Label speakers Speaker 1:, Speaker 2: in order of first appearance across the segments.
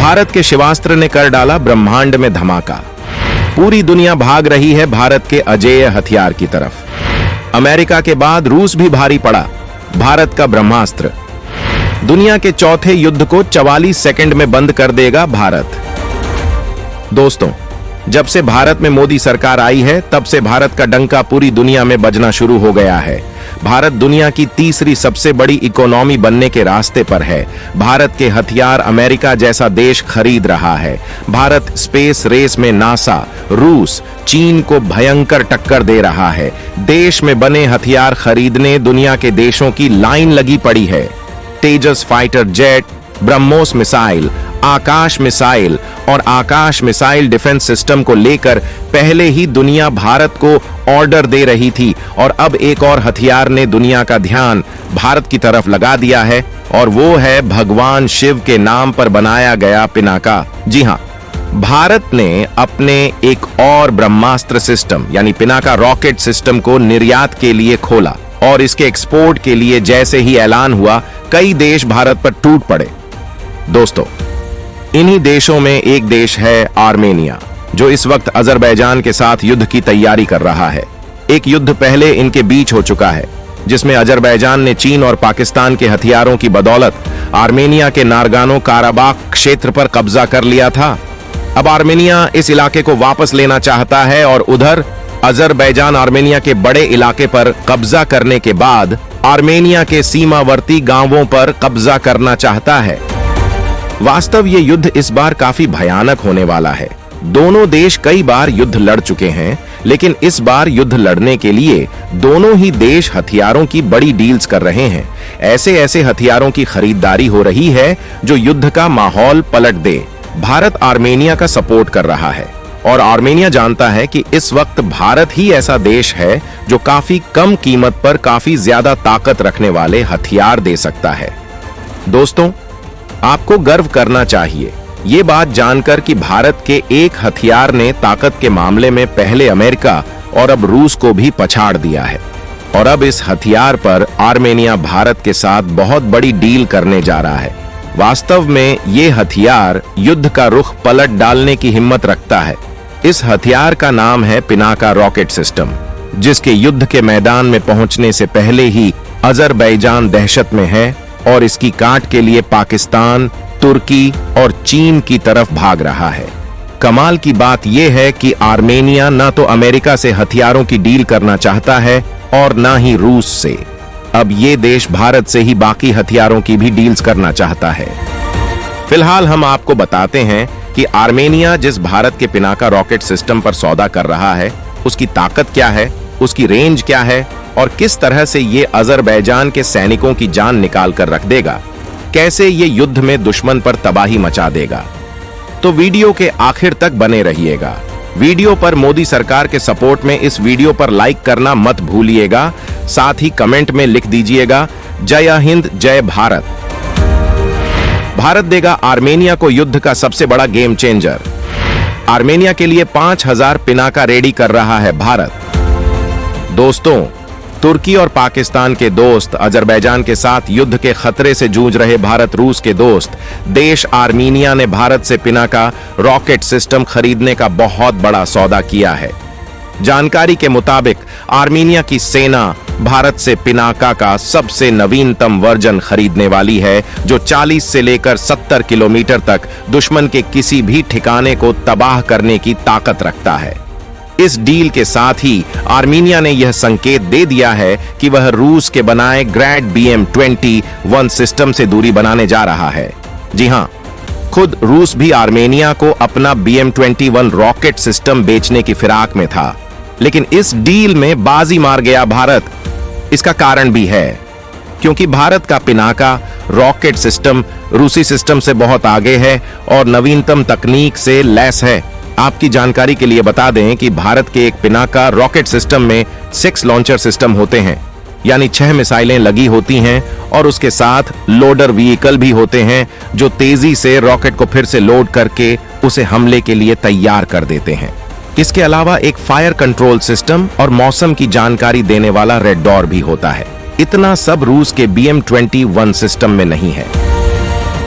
Speaker 1: भारत के शिवास्त्र ने कर डाला ब्रह्मांड में धमाका। पूरी दुनिया भाग रही है भारत के अजेय हथियार की तरफ। अमेरिका के बाद रूस भी भारी पड़ा। भारत का ब्रह्मास्त्र दुनिया के चौथे युद्ध को 44 सेकंड में बंद कर देगा भारत। दोस्तों, जब से भारत में मोदी सरकार आई है, तब से भारत का डंका पूरी दुनिया में बजना शुरू हो गया है। भारत दुनिया की तीसरी सबसे बड़ी इकोनॉमी बनने के रास्ते पर है। भारत के हथियार अमेरिका जैसा देश खरीद रहा है। भारत स्पेस रेस में नासा, रूस, चीन को भयंकर टक्कर दे रहा है। देश में बने हथियार खरीदने दुनिया के देशों की लाइन लगी पड़ी है। तेजस फाइटर जेट, ब्रह्मोस मिसाइल, आकाश मिसाइल और आकाश मिसाइल डिफेंस सिस्टम को लेकर पहले ही दुनिया भारत को ऑर्डर दे रही थी, और अब एक और हथियार ने दुनिया का ध्यान भारत की तरफ लगा दिया है, और वो है भगवान शिव के नाम पर बनाया गया पिनाका। जी हां, भारत ने अपने एक और ब्रह्मास्त्र सिस्टम यानी पिनाका रॉकेट सिस्टम को निर्यात के लिए खोला, और इसके एक्सपोर्ट के लिए जैसे ही ऐलान हुआ, कई देश भारत पर टूट पड़े। दोस्तों, इन्हीं देशों में एक देश है आर्मेनिया, जो इस वक्त अजरबैजान के साथ युद्ध की तैयारी कर रहा है। एक युद्ध पहले इनके बीच हो चुका है, जिसमें अजरबैजान ने चीन और पाकिस्तान के हथियारों की बदौलत आर्मेनिया के नारगानो काराबाख क्षेत्र पर कब्जा कर लिया था। अब आर्मेनिया इस इलाके को वापस लेना चाहता है, और उधर अजरबैजान आर्मेनिया के बड़े इलाके पर कब्जा करने के बाद आर्मेनिया के सीमावर्ती गांवों पर कब्जा करना चाहता है। वास्तव ये युद्ध इस बार काफी भयानक होने वाला है। दोनों देश कई बार युद्ध लड़ चुके हैं, लेकिन इस बार युद्ध लड़ने के लिए दोनों ही देश हथियारों की बड़ी डील्स कर रहे हैं। ऐसे ऐसे हथियारों की खरीदारी हो रही है जो युद्ध का माहौल पलट दे। भारत आर्मेनिया का सपोर्ट कर रहा है, और आर्मेनिया जानता है कि इस वक्त भारत ही ऐसा देश है जो काफी कम कीमत पर काफी ज्यादा ताकत रखने वाले हथियार दे सकता है। दोस्तों, आपको गर्व करना चाहिए ये बात जानकर कि भारत के एक हथियार ने ताकत के मामले में पहले अमेरिका और अब रूस को भी पछाड़ दिया है, और अब इस हथियार पर आर्मेनिया भारत के साथ बहुत बड़ी डील करने जा रहा है। वास्तव में ये हथियार युद्ध का रुख पलट डालने की हिम्मत रखता है। इस हथियार का नाम है पिनाका रॉकेट सिस्टम, जिसके युद्ध के मैदान में पहुंचने से पहले ही अजरबैजान दहशत में है, और इसकी काट के लिए पाकिस्तान, तुर्की और चीन की तरफ भाग रहा है। कमाल की बात यह है कि आर्मेनिया ना तो अमेरिका से हथियारों की डील करना चाहता है और ना ही रूस से। अब ये देश भारत से ही बाकी हथियारों की भी डील्स करना चाहता है। फिलहाल हम आपको बताते हैं कि आर्मेनिया जिस भारत के पिनाका रॉकेट सिस्टम पर सौदा कर रहा है, उसकी ताकत क्या है, उसकी रेंज क्या है, और किस तरह से ये अजरबैजान के सैनिकों की जान निकाल कर रख देगा, कैसे ये युद्ध में दुश्मन पर तबाही मचा देगा। तो वीडियो के आखिर तक बने रहिएगा। वीडियो पर मोदी सरकार के सपोर्ट में इस वीडियो पर लाइक करना मत भूलिएगा। साथ ही कमेंट में लिख दीजिएगा, जय हिंद, जय भारत। भारत देगा आर्मेनिया को युद्ध का सबसे बड़ा गेम चेंजर। आर्मेनिया के लिए 5000 पिनाका रेडी कर रहा है भारत। दोस्तों, तुर्की और पाकिस्तान के दोस्त अजरबैजान के साथ युद्ध के खतरे से जूझ रहे भारत रूस के दोस्त देश आर्मेनिया ने भारत से पिनाका रॉकेट सिस्टम खरीदने का बहुत बड़ा सौदा किया है। जानकारी के मुताबिक आर्मेनिया की सेना भारत से पिनाका का सबसे नवीनतम वर्जन खरीदने वाली है, जो 40 से लेकर 70 किलोमीटर तक दुश्मन के किसी भी ठिकाने को तबाह करने की ताकत रखता है। इस डील के साथ ही आर्मेनिया ने यह संकेत दे दिया है कि वह रूस के बनाए ग्रैड BM-21 सिस्टम से दूरी बनाने जा रहा है। जी हां, खुद रूस भी आर्मेनिया को अपना BM-21 रॉकेट सिस्टम बेचने की फिराक में था, लेकिन इस डील में बाजी मार गया भारत। इसका कारण भी है, क्योंकि भारत का पिनाका रॉकेट सिस्टम रूसी सिस्टम से बहुत आगे है और नवीनतम तकनीक से लैस है। आपकी जानकारी के लिए बता दें कि भारत के एक पिनाका रॉकेट सिस्टम में 6 लॉन्चर सिस्टम होते हैं, यानी 6 मिसाइलें लगी होती हैं, और उसके साथ लोडर व्हीकल भी होते हैं जो तेजी से रॉकेट को फिर से लोड करके उसे हमले के लिए तैयार कर देते हैं। इसके अलावा एक फायर कंट्रोल सिस्टम और मौसम की जानकारी देने वाला रेड डॉर भी होता है। इतना सब रूस के BM-21 सिस्टम में नहीं है।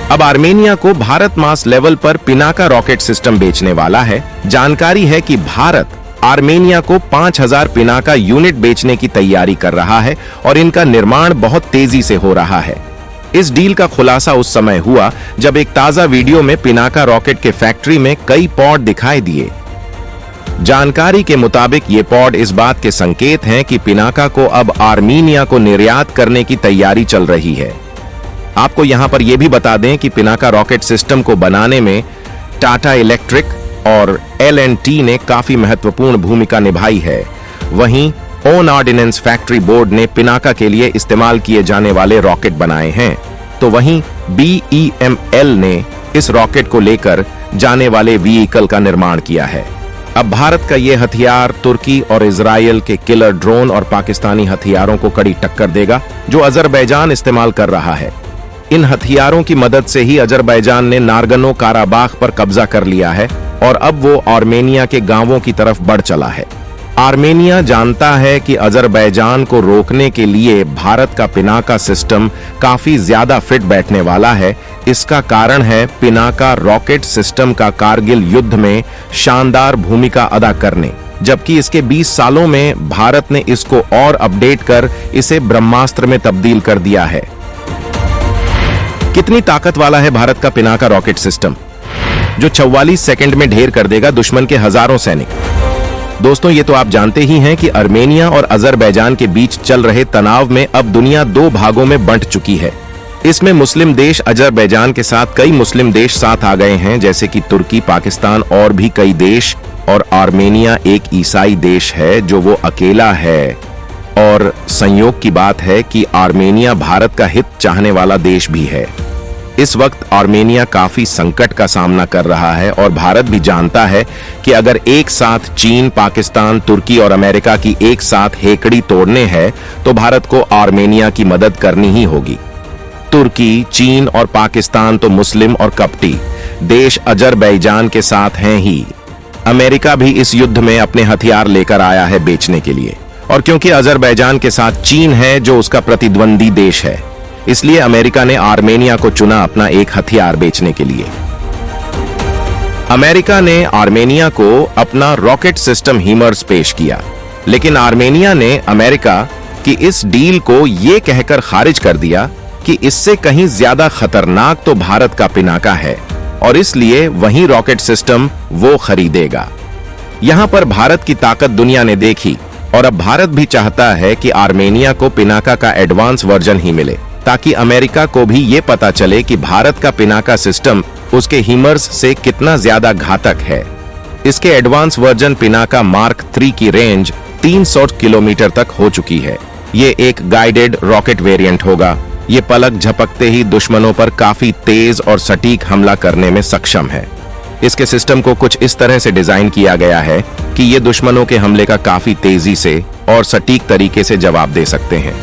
Speaker 1: अब आर्मेनिया को भारत मास लेवल पर पिनाका रॉकेट सिस्टम बेचने वाला है। जानकारी है कि भारत आर्मेनिया को 5000 पिनाका यूनिट बेचने की तैयारी कर रहा है और इनका निर्माण बहुत तेजी से हो रहा है। इस डील का खुलासा उस समय हुआ जब एक ताजा वीडियो में पिनाका रॉकेट के फैक्ट्री में कई पॉड दिखाई दिए। जानकारी के मुताबिक ये पॉड इस बात के संकेत हैं कि पिनाका को अब आर्मेनिया को निर्यात करने की तैयारी चल रही है। आपको यहां पर यह भी बता दें कि पिनाका रॉकेट सिस्टम को बनाने में टाटा इलेक्ट्रिक और L&T ने काफी महत्वपूर्ण भूमिका निभाई है। वहीं ओन ऑर्डिनेंस फैक्ट्री बोर्ड ने पिनाका के लिए इस्तेमाल किए जाने वाले रॉकेट बनाए हैं, तो वहीं BEML ने इस रॉकेट को लेकर जाने वाले व्हीकल का निर्माण किया है। अब भारत का यह हथियार तुर्की और इजराइल के किलर ड्रोन और पाकिस्तानी हथियारों को कड़ी टक्कर देगा जो अजरबैजान इस्तेमाल कर रहा है। इन हथियारों की मदद से ही अजरबैजान ने नारगनो काराबाख पर कब्जा कर लिया है और अब वो आर्मेनिया के गांवों की तरफ बढ़ चला है। आर्मेनिया जानता है कि अजरबैजान को रोकने के लिए भारत का पिनाका सिस्टम काफी ज्यादा फिट बैठने वाला है। इसका कारण है पिनाका रॉकेट सिस्टम का कारगिल युद्ध में शानदार भूमिका अदा करने, जबकि इसके 20 सालों में भारत ने इसको और अपडेट कर इसे ब्रह्मास्त्र में तब्दील कर दिया है। कितनी ताकत वाला है भारत का पिनाका रॉकेट सिस्टम, जो 44 सेकंड में ढेर कर देगा दुश्मन के हजारों सैनिक। दोस्तों, ये तो आप जानते ही हैं कि आर्मेनिया और अजरबैजान के बीच चल रहे तनाव में अब दुनिया 2 भागों में बंट चुकी है। इसमें मुस्लिम देश अजरबैजान के साथ कई मुस्लिम देश साथ आ गए हैं, जैसे कि तुर्की, पाकिस्तान और भी कई देश, और आर्मेनिया एक ईसाई देश है जो वो अकेला है। और संयोग की बात है कि आर्मेनिया भारत का हित चाहने वाला देश भी है। इस वक्त आर्मेनिया काफी संकट का सामना कर रहा है और भारत भी जानता है कि अगर एक साथ चीन, पाकिस्तान, तुर्की और अमेरिका की एक साथ हेकड़ी तोड़ने हैं तो भारत को आर्मेनिया की मदद करनी ही होगी। तुर्की, चीन और पाकिस्तान तो मुस्लिम और कपटी देश अजरबैजान के साथ हैं ही। अमेरिका भी इस युद्ध में अपने हथियार लेकर आया है बेचने के लिए, और क्योंकि अजरबैजान के साथ चीन है जो उसका प्रतिद्वंदी देश है, इसलिए अमेरिका ने आर्मेनिया को चुना अपना एक हथियार बेचने के लिए। अमेरिका ने आर्मेनिया को अपना रॉकेट सिस्टम हीमर्स पेश किया, लेकिन आर्मेनिया ने अमेरिका की इस डील को यह कहकर खारिज कर दिया कि इससे कहीं ज्यादा खतरनाक तो भारत का पिनाका है और इसलिए वही रॉकेट सिस्टम वो खरीदेगा। यहां पर भारत की ताकत दुनिया ने देखी और अब भारत भी चाहता है कि आर्मेनिया को पिनाका का एडवांस वर्जन ही मिले, ताकि अमेरिका को भी ये पता चले कि भारत का पिनाका सिस्टम उसके हीमर्स से कितना ज्यादा घातक है। इसके एडवांस वर्जन पिनाका मार्क 3 की रेंज 300 किलोमीटर तक हो चुकी है। ये एक गाइडेड रॉकेट वेरिएंट होगा। ये पलक झपकते ही दुश्मनों पर काफी तेज और सटीक हमला करने में सक्षम है। इसके सिस्टम को कुछ इस तरह से डिजाइन किया गया है कि ये दुश्मनों के हमले का काफी तेजी से और सटीक तरीके से जवाब दे सकते हैं।